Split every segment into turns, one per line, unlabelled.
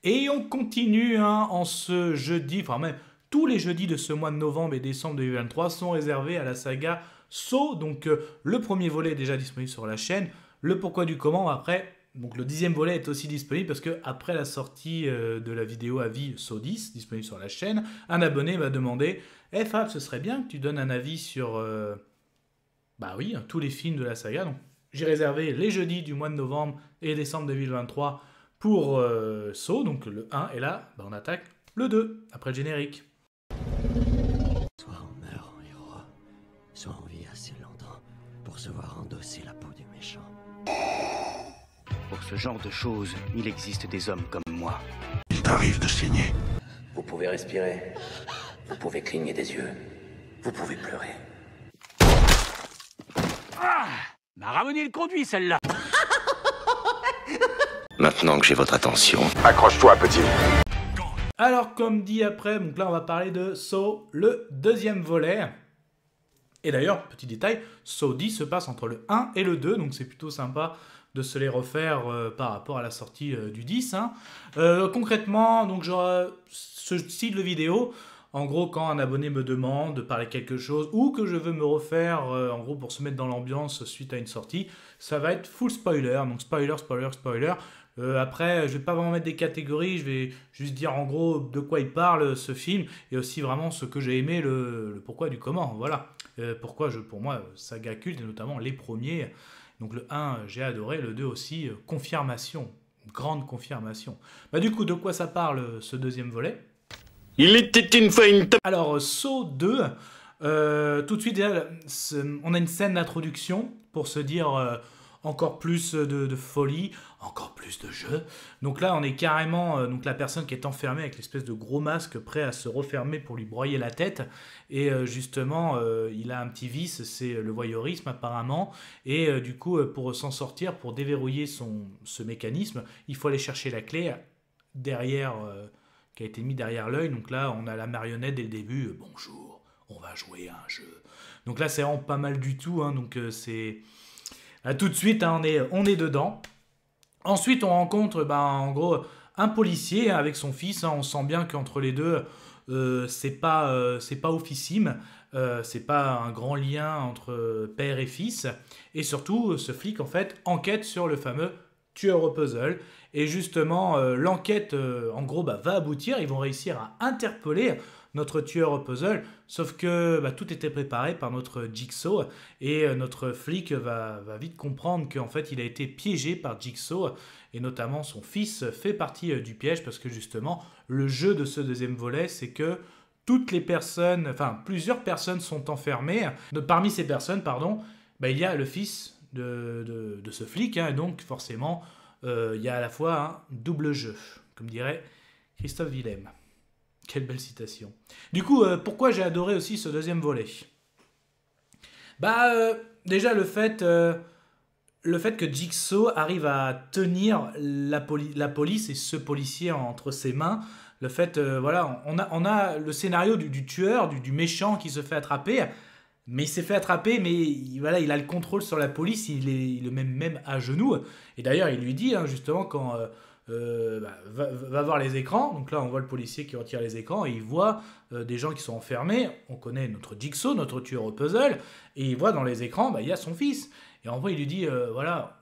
Et on continue hein, en ce jeudi, enfin même tous les jeudis de ce mois de novembre et décembre 2023 sont réservés à la saga Saw. Donc le premier volet est déjà disponible sur la chaîne, le pourquoi du comment après. Donc le 10e volet est aussi disponible parce que après la sortie de la vidéo avis Saw 10 disponible sur la chaîne, un abonné m'a demandé « Fab, ce serait bien que tu donnes un avis sur bah oui, tous les films de la saga. » Donc j'ai réservé les jeudis du mois de novembre et décembre 2023 pour Saw, donc le 1, et là bah, on attaque le 2 après le générique.
Soit on meurt en héros, soit on vit assez longtemps pour se voir endosser la peau du méchant.
Pour ce genre de choses, il existe des hommes comme moi.
Il t'arrive de saigner.
Vous pouvez respirer, vous pouvez cligner des yeux, vous pouvez pleurer.
Ah, m'a ramené le conduit celle-là.
Maintenant que j'ai votre attention,
Accroche-toi, petit.
Alors comme dit après, donc là on va parler de Saw, le 2e volet. Et d'ailleurs, petit détail, Saw 10 se passe entre le 1 et le 2, donc c'est plutôt sympa de se les refaire par rapport à la sortie du 10. Hein. Concrètement, donc genre, ce style de vidéo, en gros quand un abonné me demande de parler quelque chose ou que je veux me refaire, en gros pour se mettre dans l'ambiance suite à une sortie, ça va être full spoiler, donc spoiler, spoiler, spoiler. Après, je vais pas vraiment mettre des catégories, je vais juste dire en gros de quoi il parle ce film et aussi vraiment ce que j'ai aimé, le pourquoi du comment, voilà. Pourquoi pour moi, saga culte et notamment les premiers. Donc le 1, j'ai adoré, le 2 aussi, confirmation, grande confirmation. Bah du coup, de quoi ça parle ce 2e volet?
Il était une fois une...
Alors, Saw 2, tout de suite, déjà, on a une scène d'introduction pour se dire encore plus de folie, encore plus de jeu. Donc là, on est carrément donc la personne qui est enfermée avec l'espèce de gros masque prêt à se refermer pour lui broyer la tête. Et justement, il a un petit vice, c'est le voyeurisme apparemment. Et du coup, pour s'en sortir, pour déverrouiller ce mécanisme, il faut aller chercher la clé derrière... qui a été mis derrière l'œil. Donc là, on a la marionnette dès le début. Bonjour, on va jouer à un jeu. Donc là, c'est vraiment pas mal du tout. Hein, donc c'est... tout de suite, hein, on est dedans. Ensuite, on rencontre, en gros, un policier avec son fils. Hein, on sent bien qu'entre les deux, c'est pas oufissime. C'est pas un grand lien entre père et fils. Et surtout, ce flic, en fait, enquête sur le fameux tueur au puzzle. Et justement, l'enquête, en gros, va aboutir. Ils vont réussir à interpeller notre tueur au puzzle. Sauf que tout était préparé par notre Jigsaw. Et notre flic va vite comprendre qu'en fait, il a été piégé par Jigsaw. Et notamment, son fils fait partie du piège. Parce que justement, le jeu de ce 2e volet, c'est que toutes les personnes, enfin, plusieurs personnes sont enfermées. Parmi ces personnes, il y a le fils de ce flic. Hein, et donc, forcément... il y a à la fois un double jeu, comme dirait Christophe Willem. Quelle belle citation. Du coup, pourquoi j'ai adoré aussi ce 2e volet? Déjà le fait que Jigsaw arrive à tenir la police et ce policier entre ses mains. Le fait, on a le scénario du tueur, du méchant qui se fait attraper. Mais il s'est fait attraper, mais il a le contrôle sur la police, il le met même à genoux. Et d'ailleurs, il lui dit, hein, justement, quand va voir les écrans, donc là, on voit le policier qui retire les écrans, et il voit des gens qui sont enfermés. On connaît notre Jigsaw, notre tueur au puzzle, et il voit dans les écrans, il y a son fils. Et en vrai, il lui dit,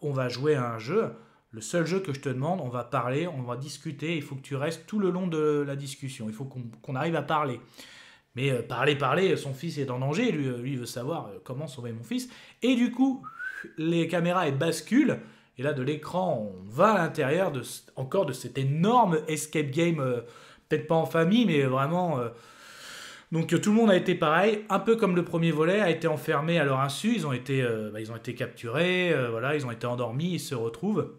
on va jouer à un jeu, le seul jeu que je te demande, on va parler, on va discuter, il faut que tu restes tout le long de la discussion, il faut qu'on arrive à parler. Mais parler, son fils est en danger, lui il veut savoir comment sauver mon fils. Et du coup, les caméras elles basculent, et là de l'écran, on va à l'intérieur encore de cet énorme escape game, peut-être pas en famille, mais vraiment... Donc tout le monde a été pareil, un peu comme le premier volet, a été enfermé à leur insu, ils ont été capturés, ils ont été endormis, ils se retrouvent.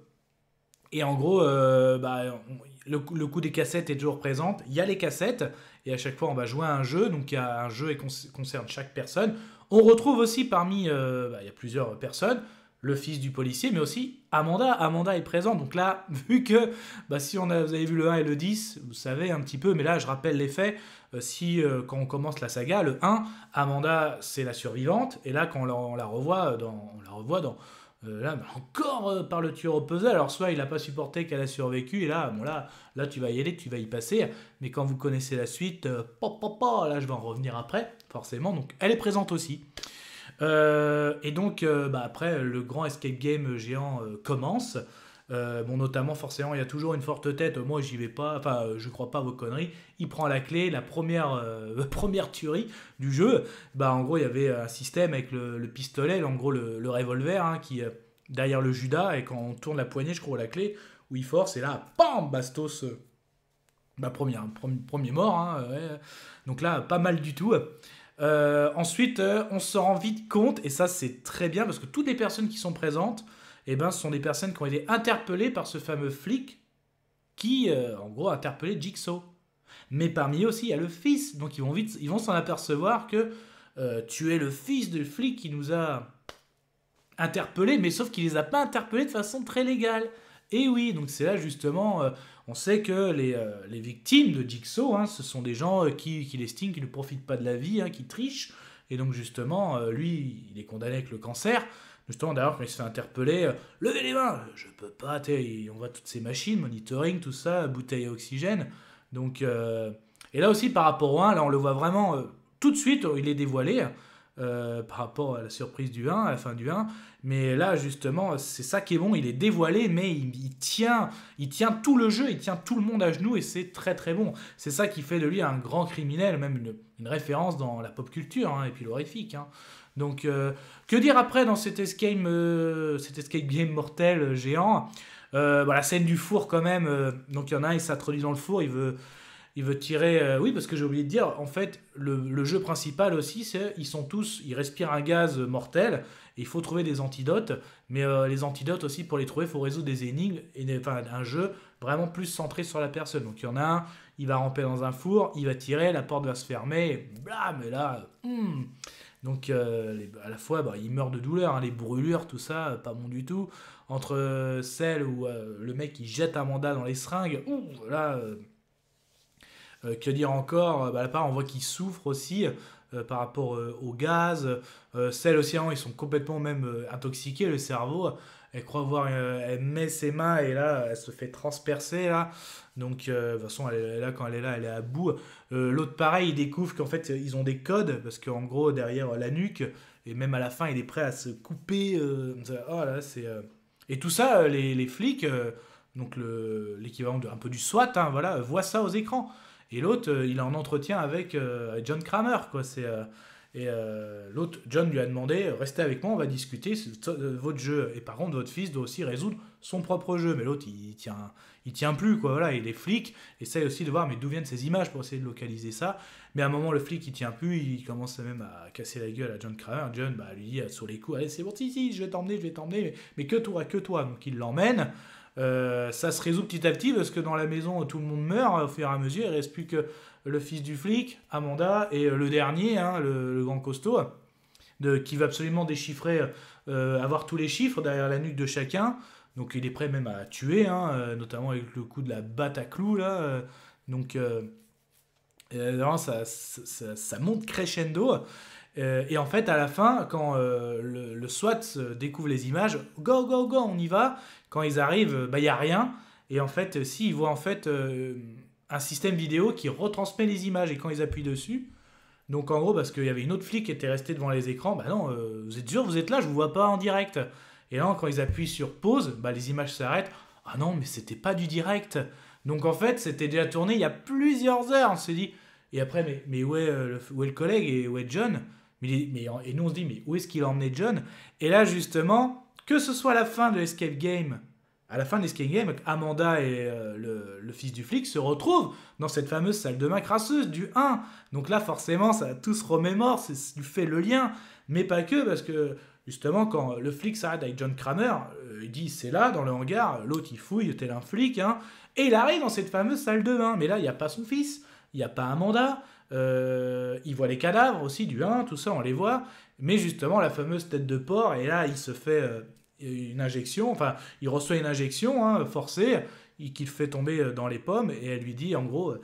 Et en gros, le coup des cassettes est toujours présent. Il y a les cassettes, et à chaque fois, on va jouer à un jeu. Donc, il y a un jeu qui concerne chaque personne. On retrouve aussi parmi... il y a plusieurs personnes. Le fils du policier, mais aussi Amanda. Amanda est présente. Donc là, vu que... vous avez vu le 1 et le 10, vous savez un petit peu. Mais là, je rappelle les faits. Quand on commence la saga, le 1, Amanda, c'est la survivante. Et là, quand on la revoit dans Là, bah, encore par le tueur au puzzle. Alors, soit il n'a pas supporté qu'elle a survécu, et là, bon, là, tu vas y aller, tu vas y passer. Mais quand vous connaissez la suite, là, je vais en revenir après, forcément. Donc, elle est présente aussi. Et donc, bah, après, le grand escape game géant commence. Bon, notamment, forcément, il y a toujours une forte tête. Moi, j'y vais pas. Enfin, je crois pas à vos conneries. Il prend la clé, la première, première tuerie du jeu. Bah, en gros, il y avait un système avec le pistolet, en gros, le revolver, hein, qui derrière le Judas. Et quand on tourne la poignée, je crois, la clé, où il force, et là, bam, bastos. Bah, premier mort. Hein, ouais. Donc là, pas mal du tout. Ensuite, on se rend vite compte, et ça, c'est très bien, parce que toutes les personnes qui sont présentes, eh ben, ce sont des personnes qui ont été interpellées par ce fameux flic qui, en gros, a interpellé Jigsaw. Mais parmi eux aussi, il y a le fils. Donc, ils vont s'en apercevoir que tu es le fils du flic qui nous a interpellés, mais sauf qu'il les a pas interpellés de façon très légale. Et oui, donc c'est là, justement, on sait que les victimes de Jigsaw, hein, ce sont des gens qui l'estiment, qui ne profitent pas de la vie, hein, qui trichent. Et donc, justement, lui, il est condamné avec le cancer. Justement, d'ailleurs, quand il se fait interpeller, levez les mains, je peux pas, on voit toutes ces machines, monitoring, tout ça, bouteille à oxygène. Donc, et là aussi, par rapport au 1, là, on le voit vraiment tout de suite, il est dévoilé par rapport à la surprise du 1, à la fin du 1. Mais là, justement, c'est ça qui est bon, il est dévoilé, mais il tient tout le jeu, il tient tout le monde à genoux, et c'est très très bon. C'est ça qui fait de lui un grand criminel, même une référence dans la pop culture, hein, et puis l'horrifique, hein. Donc, que dire après dans cet escape game mortel géant. La scène du four quand même. Donc il y en a un, il s'introduit dans le four, il veut tirer. Oui, parce que j'ai oublié de dire, en fait, le jeu principal aussi, c'est ils respirent un gaz mortel. Et il faut trouver des antidotes. Mais les antidotes aussi, pour les trouver, il faut résoudre des énigmes. Enfin, un jeu vraiment plus centré sur la personne. Donc il y en a un, il va ramper dans un four, il va tirer, la porte va se fermer, et blam, et là. Donc, à la fois, il meurt de douleur, hein, les brûlures, tout ça, pas bon du tout. Entre celle où le mec qui jette Amanda dans les seringues, là, que dire encore, là, on voit qu'il souffre aussi par rapport au gaz. Celle aussi, ils sont complètement même intoxiqués, le cerveau. Elle croit voir, elle met ses mains et là, elle se fait transpercer là. Donc, de toute façon, quand elle est là, elle est à bout. L'autre, pareil, il découvre qu'en fait, ils ont des codes parce qu'en gros, derrière la nuque, et même à la fin, il est prêt à se couper. Et tout ça, les flics, donc l'équivalent un peu du SWAT, hein, voilà, voient ça aux écrans. Et l'autre, il est en entretien avec John Kramer, quoi. L'autre, John lui a demandé, restez avec moi, on va discuter, votre jeu. Et par contre, votre fils doit aussi résoudre son propre jeu. Mais l'autre, il tient plus, quoi. Voilà, et les flics essayent aussi de voir, mais d'où viennent ces images pour essayer de localiser ça. Mais à un moment, le flic, il tient plus, il commence même à casser la gueule à John Kramer. John, lui dit sur les coups, allez, c'est bon, si, je vais t'emmener, mais que toi. Donc il l'emmène. Ça se résout petit à petit parce que dans la maison, tout le monde meurt au fur et à mesure. Il ne reste plus que le fils du flic, Amanda, et le dernier, hein, le grand costaud, qui va absolument déchiffrer, avoir tous les chiffres derrière la nuque de chacun. Donc il est prêt même à tuer, hein, notamment avec le coup de la batte à clous, là. Donc vraiment, ça monte crescendo. Et en fait, à la fin, quand le SWAT découvre les images, go, on y va. Quand ils arrivent, il n'y a rien. Et en fait, ils voient en fait un système vidéo qui retransmet les images. Et quand ils appuient dessus, donc en gros, parce qu'il y avait une autre flic qui était restée devant les écrans, non, vous êtes sûr, vous êtes là, je vous vois pas en direct. Et là, quand ils appuient sur pause, les images s'arrêtent. Ah non, mais c'était pas du direct. Donc en fait, c'était déjà tourné il y a plusieurs heures. On s'est dit. Et après, mais où est le collègue et où est John? Et nous on se dit, mais où est-ce qu'il a emmené John? Et là justement, que ce soit à la fin de l'Escape Game, Amanda et le fils du flic se retrouvent dans cette fameuse salle de bain crasseuse du 1. Donc là forcément, ça tout se remémore, ça fait le lien. Mais pas que, parce que justement quand le flic s'arrête avec John Kramer, il dit c'est là dans le hangar, l'autre il fouille tel un flic, hein, et il arrive dans cette fameuse salle de bain. Mais là il n'y a pas son fils, il n'y a pas Amanda. Il voit les cadavres aussi du 1, tout ça on les voit, mais justement la fameuse tête de porc, et là il se fait une injection, enfin il reçoit une injection, hein, forcée, qu'il fait tomber dans les pommes, et elle lui dit en gros,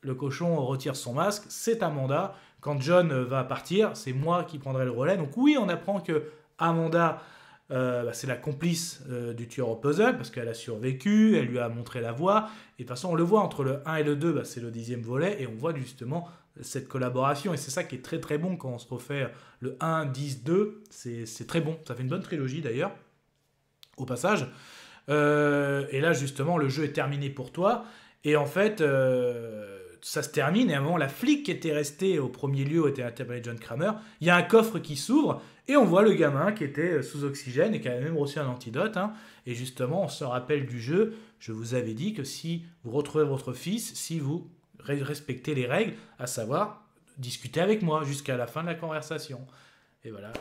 le cochon retire son masque, c'est Amanda, quand John va partir, c'est moi qui prendrai le relais. Donc oui, on apprend que Amanda c'est la complice du tueur au puzzle, parce qu'elle a survécu, elle lui a montré la voie, et de toute façon on le voit entre le 1 et le 2, c'est le 10e volet, et on voit justement cette collaboration, et c'est ça qui est très très bon quand on se refait le 1, 10, 2, c'est très bon, ça fait une bonne trilogie d'ailleurs, au passage. Et là justement le jeu est terminé pour toi, et en fait ça se termine, et à un moment la flic qui était restée au premier lieu, était interpellée John Kramer, il y a un coffre qui s'ouvre, et on voit le gamin qui était sous oxygène, et qui avait même reçu un antidote, hein. Et justement on se rappelle du jeu, je vous avais dit que si vous retrouvez votre fils, si vous respectez les règles, à savoir discuter avec moi jusqu'à la fin de la conversation. Et voilà,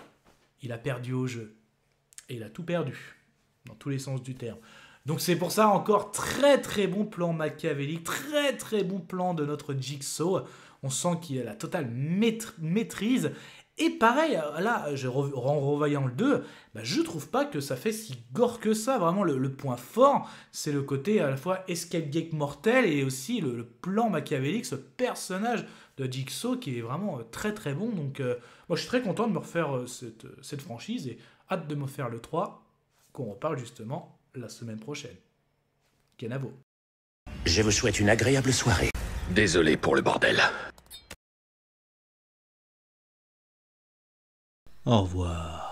il a perdu au jeu, et il a tout perdu, dans tous les sens du terme. Donc c'est pour ça encore très très bon plan machiavélique, très très bon plan de notre Jigsaw. On sent qu'il a la totale maîtrise. Et pareil, là, en revoyant le 2, je trouve pas que ça fait si gore que ça. Vraiment, le point fort, c'est le côté à la fois escape game mortel et aussi le plan machiavélique, ce personnage de Jigsaw qui est vraiment très très bon. Donc moi je suis très content de me refaire cette franchise et hâte de me faire le 3, qu'on reparle justement la semaine prochaine. Kenavo.
Je vous souhaite une agréable soirée.
Désolé pour le bordel.
Au revoir.